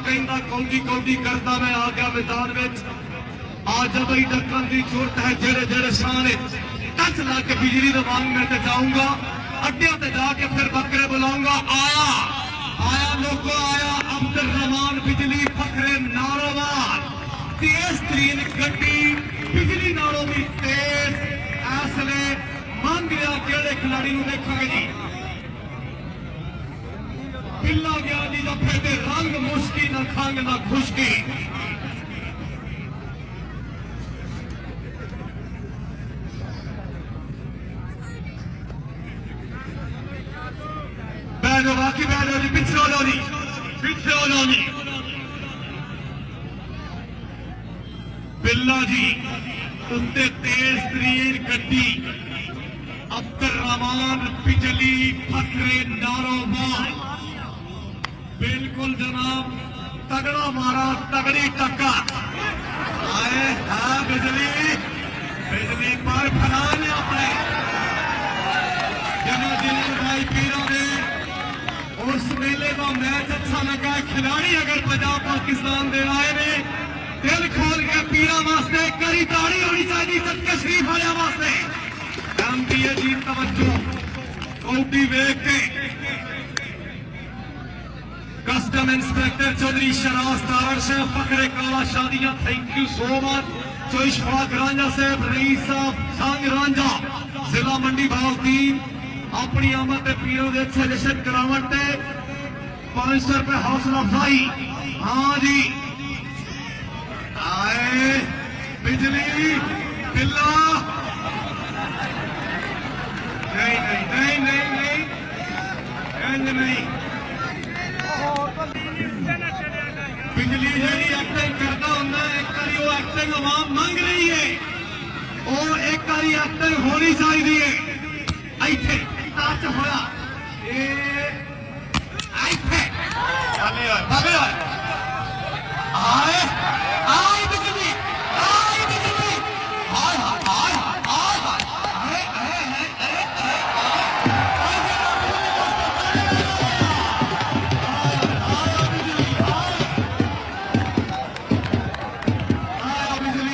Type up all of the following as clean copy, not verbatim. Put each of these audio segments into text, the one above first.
कहता कौडी कौडी करता मैं आ गया मैदान में आज जब ही ढक्कन की जरूरत है जेड़े जेड़े शान टच ला के बिजली का मांग मैं ते जाऊंगा अड्डिया ते जाके फिर बकरे बुलाऊंगा आया आया लोगों आया अब्दुल रहमान बिजली फखरे नारोवाल तेज तरीन गड्डी बिजली नालों भी तेज ऐसले मांग लिया केड़े खिलाड़ी देखोगे जी पिल्ला गया जी जब फिर रंग मुश्की ना खंग ना खुशकी बैठो बाकी बैठो जी पीछे हो जाओ जी पिल्ला जी उनते तेज तरीन गड्डी अब्दुल रहमान बिजली फखरे नारोवाल बिल्कुल जनाब तगड़ा मारा तगड़ी टक्कर आए हाँ बिजली पर फैलाने अपने जिन्होंने भाई पीरों ने उस मेले का मैच अच्छा लगा खिलाड़ी अगर पंजाब पाकिस्तान दे आए ने दिल खोल के पीरा वास्ते करी ताड़ी होनी चाहिए सदके शरीफ वाले वास्ते एमपीए जी तवज्जो कौडी वेख के कस्टम इंस्पेक्टर चौधरी शराज तारण साहब फखरे काला शादियां थैंक यू सो मच जो इशफाक रांझा साहब रईस साहब संग रांझा जिला मंडी भावतीन अपनी आमद पीरों के अच्छे जश्न करावट 500 रुपए हौसला अफजाई हाँ जी आए बिजली पिल्ला नहीं नहीं नहीं नहीं नहीं नहीं बिजली जी एक्टिंग करता होंगे एक बारी वो एक्टिंग आवाम मांग रही है और एक बारी एक्टिंग होनी चाहिए इथे टच होया आए आए बिजली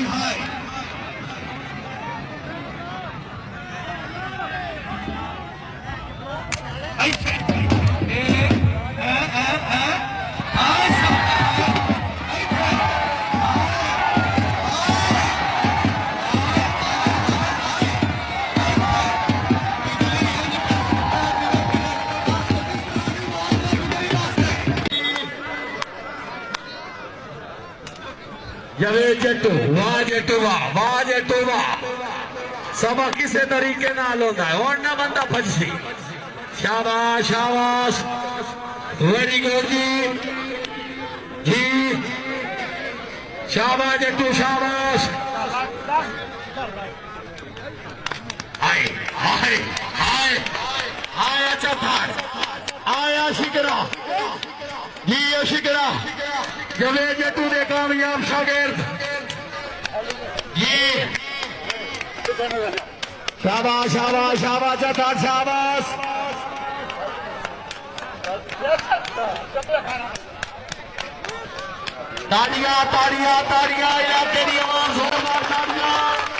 हाय हाय जवे जट्टू वाह जट्टू वाह सबा किसे तरीके नाल होंदा है और ना बंदा फंसी शाबाश शाबाश वेरी गुड जी शाबाश जट्टू शाबाश हाय हाय हाय आया चपार आया शिकरा जी शिकरा जवे जट्टू दे कामयाब शागिर्द ये शाबाश शाबाश शाबाश चटार शाबाश ताड़ियां ताड़ियां ताड़ियां इलाके की आवाम जोरदार ताड़ियां